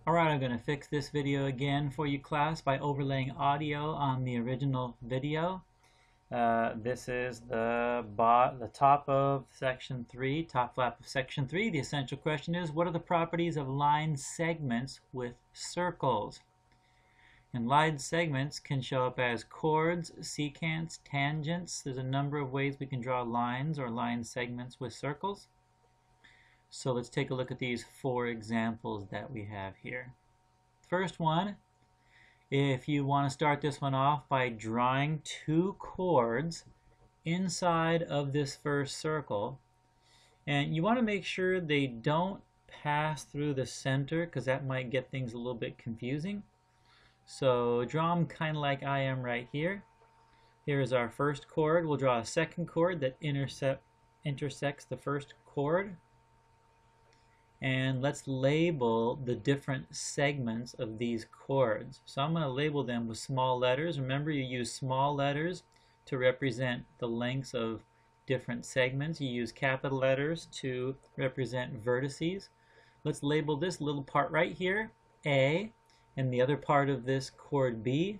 Alright, I'm going to fix this video again for you class by overlaying audio on the original video. This is the top of section 3, top flap of section 3. The essential question is, what are the properties of line segments with circles? And line segments can show up as chords, secants, tangents. There's a number of ways we can draw lines or line segments with circles. So let's take a look at these 4 examples that we have here. First one, if you want to start this one off by drawing 2 chords inside of this first circle, and you want to make sure they don't pass through the center because that might get things a little bit confusing. So draw them kind of like I am right here. Here's our first chord. We'll draw a second chord that intersects the first chord. And let's label the different segments of these chords. So I'm going to label them with small letters. Remember, you use small letters to represent the lengths of different segments. You use capital letters to represent vertices. Let's label this little part right here A, and the other part of this chord B,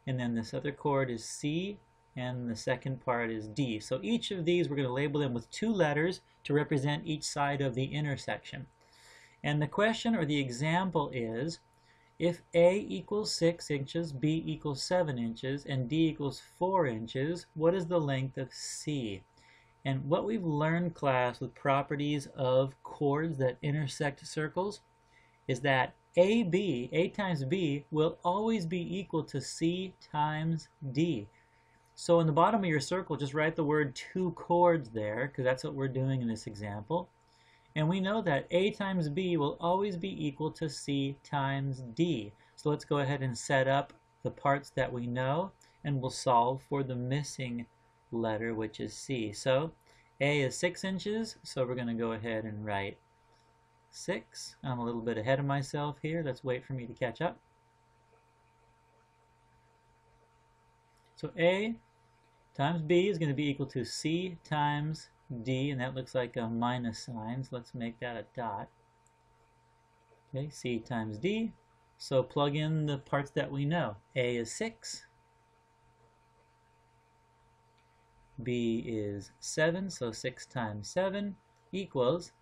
and then this other chord is C, and the second part is D. So each of these we're going to label them with 2 letters to represent each side of the intersection. And the question or the example is, if A equals 6 inches, B equals 7 inches, and D equals 4 inches, what is the length of C? And what we've learned, class, with properties of chords that intersect circles is that A times B, will always be equal to C times D. So in the bottom of your circle, just write the word 2 chords there, because that's what we're doing in this example. And we know that A times B will always be equal to C times D. So let's go ahead and set up the parts that we know, and we'll solve for the missing letter, which is C. So A is 6 inches, so we're going to go ahead and write 6. I'm a little bit ahead of myself here. Let's wait for me to catch up. So A times B is going to be equal to C times D, and that looks like a minus sign, so let's make that a dot. Okay, C times D. So plug in the parts that we know. A is 6. B is 7, so 6 times 7 equals,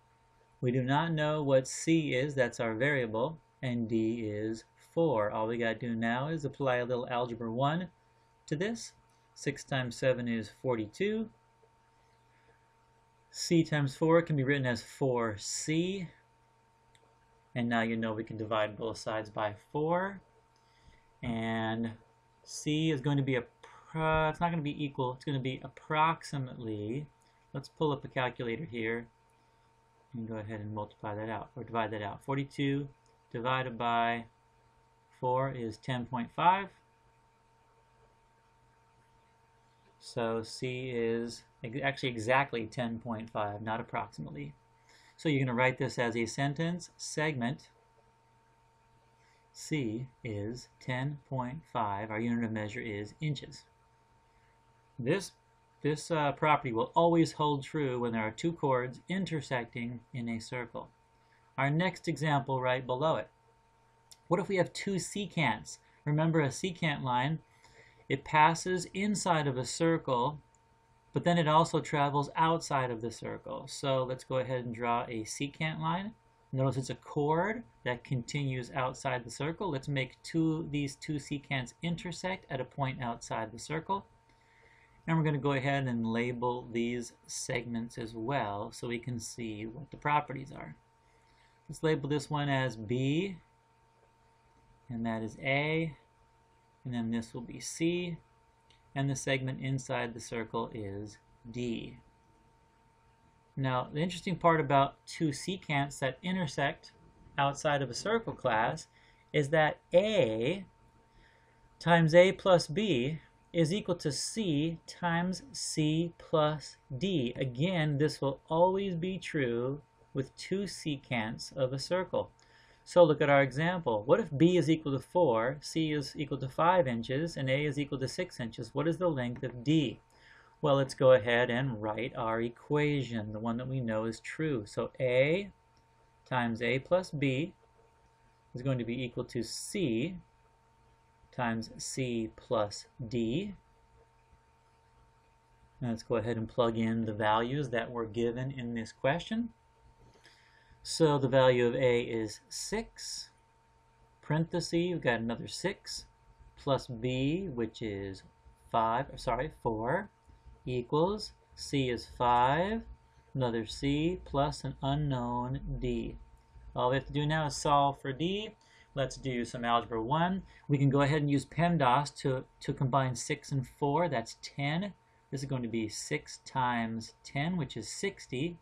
we do not know what C is, that's our variable, and D is 4. All we got to do now is apply a little algebra 1 to this. 6 times 7 is 42. C times 4 can be written as 4C. And now you know we can divide both sides by 4. And C is going to be it's not going to be equal, it's going to be approximately, let's pull up a calculator here and go ahead and multiply that out, or divide that out. 42 divided by 4 is 10.5. So C is actually exactly 10.5, not approximately. So you're going to write this as a sentence. Segment C is 10.5. Our unit of measure is inches. This property will always hold true when there are 2 chords intersecting in a circle. Our next example right below it. What if we have 2 secants? Remember, a secant line, it passes inside of a circle, but then it also travels outside of the circle. So let's go ahead and draw a secant line. Notice it's a chord that continues outside the circle. Let's make these 2 secants intersect at a point outside the circle. And we're going to go ahead and label these segments as well so we can see what the properties are. Let's label this one as B, and that is A, and then this will be C, and the segment inside the circle is D. Now, the interesting part about 2 secants that intersect outside of a circle, class, is that A times A plus B is equal to C times C plus D. Again, this will always be true with 2 secants of a circle. So look at our example. What if B is equal to 4, C is equal to 5 inches, and A is equal to 6 inches? What is the length of D? Well, let's go ahead and write our equation, the one that we know is true. So A times A plus B is going to be equal to C times C plus D. Now let's go ahead and plug in the values that were given in this question. So the value of A is 6, parenthesis, we've got another 6, plus B, which is 4, equals C is 5, another C, plus an unknown D. All we have to do now is solve for D. Let's do some Algebra 1. We can go ahead and use PEMDAS to combine 6 and 4. That's 10. This is going to be 6 times 10, which is 60,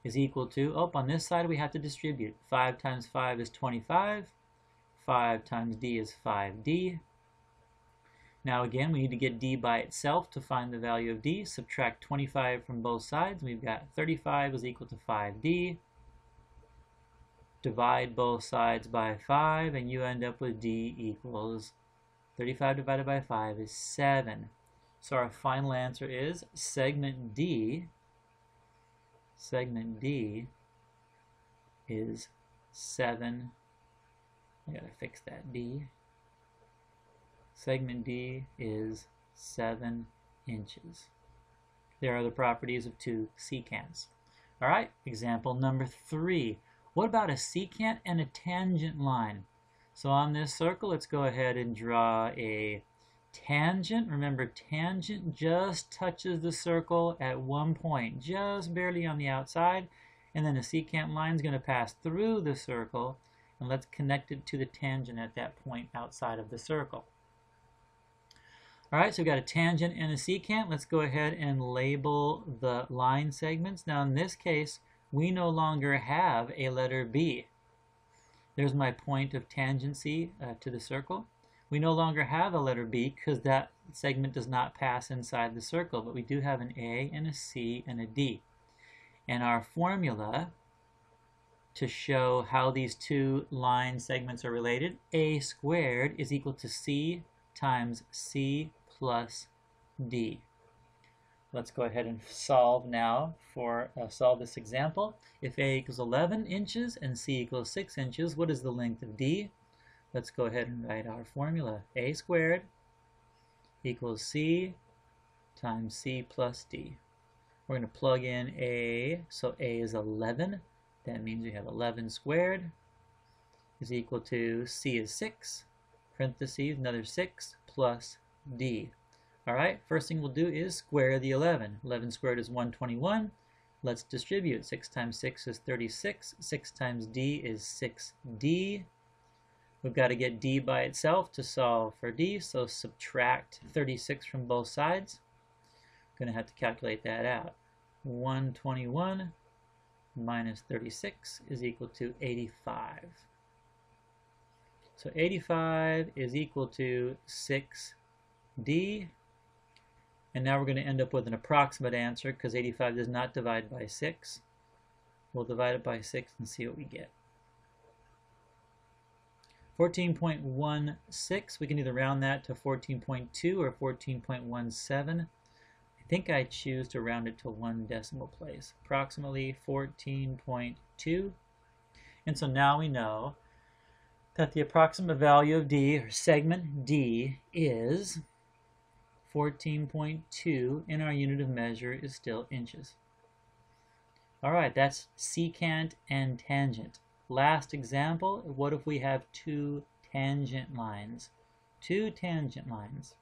is equal to, on this side we have to distribute. 5 times 5 is 25. 5 times D is 5D. Now again, we need to get D by itself to find the value of D. Subtract 25 from both sides. We've got 35 is equal to 5D. Divide both sides by 5, and you end up with D equals 35 divided by 5 is 7. So our final answer is segment D. Segment D is 7. I gotta fix that D. Segment D is 7 inches. There are the properties of two secants. All right, example number 3. What about a secant and a tangent line? So on this circle, let's go ahead and draw a tangent. Remember, tangent just touches the circle at one point, just barely on the outside, and then a secant line is going to pass through the circle, and let's connect it to the tangent at that point outside of the circle. All right, so we've got a tangent and a secant. Let's go ahead and label the line segments. Now in this case, we no longer have a letter B. There's my point of tangency to the circle. We no longer have a letter B because that segment does not pass inside the circle, but we do have an A and a C and a D. And our formula to show how these two line segments are related, A squared is equal to C times C plus D. Let's go ahead and solve now for solve this example. If A equals 11 inches and C equals 6 inches, what is the length of D? Let's go ahead and write our formula. A squared equals C times C plus D. We're going to plug in A, so A is 11. That means we have 11 squared is equal to C is 6, parentheses, another 6, plus D. All right, first thing we'll do is square the 11. 11 squared is 121. Let's distribute. 6 times 6 is 36. 6 times D is 6D. We've got to get D by itself to solve for D, so subtract 36 from both sides. I'm going to have to calculate that out. 121 minus 36 is equal to 85. So 85 is equal to 6D. And now we're going to end up with an approximate answer because 85 does not divide by 6. We'll divide it by 6 and see what we get. 14.16, we can either round that to 14.2 or 14.17. I think I choose to round it to one decimal place, approximately 14.2. And so now we know that the approximate value of D, or segment D, is 14.2, and our unit of measure is still inches. All right, that's secant and tangent. Last example, what if we have two tangent lines? Two tangent lines.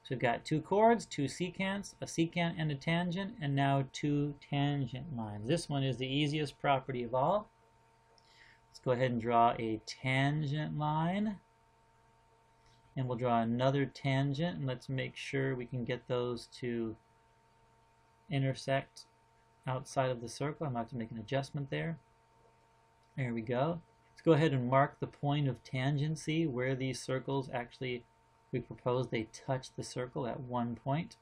So we've got two chords, two secants, a secant and a tangent, and now two tangent lines. This one is the easiest property of all. Let's go ahead and draw a tangent line. And we'll draw another tangent, and let's make sure we can get those to intersect outside of the circle. I'm going to have to make an adjustment there. There we go. Let's go ahead and mark the point of tangency where these circles actually, we propose they touch the circle at one point.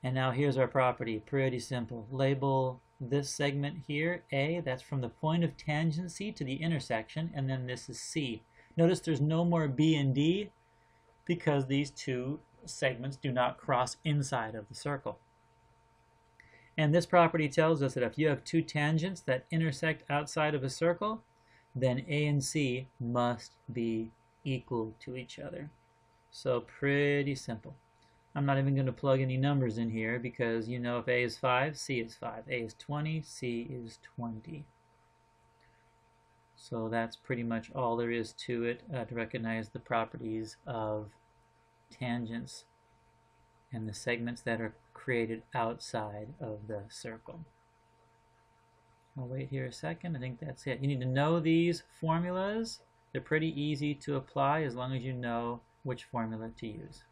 And now here's our property. Pretty simple. Label this segment here A. That's from the point of tangency to the intersection, and then this is C. Notice there's no more B and D because these two segments do not cross inside of the circle. And this property tells us that if you have two tangents that intersect outside of a circle, then A and C must be equal to each other. So pretty simple. I'm not even going to plug any numbers in here because you know if A is 5, C is 5. A is 20, C is 20. So that's pretty much all there is to it to recognize the properties of tangents and the segments that are created outside of the circle. I'll wait here a second. I think that's it. You need to know these formulas. They're pretty easy to apply as long as you know which formula to use.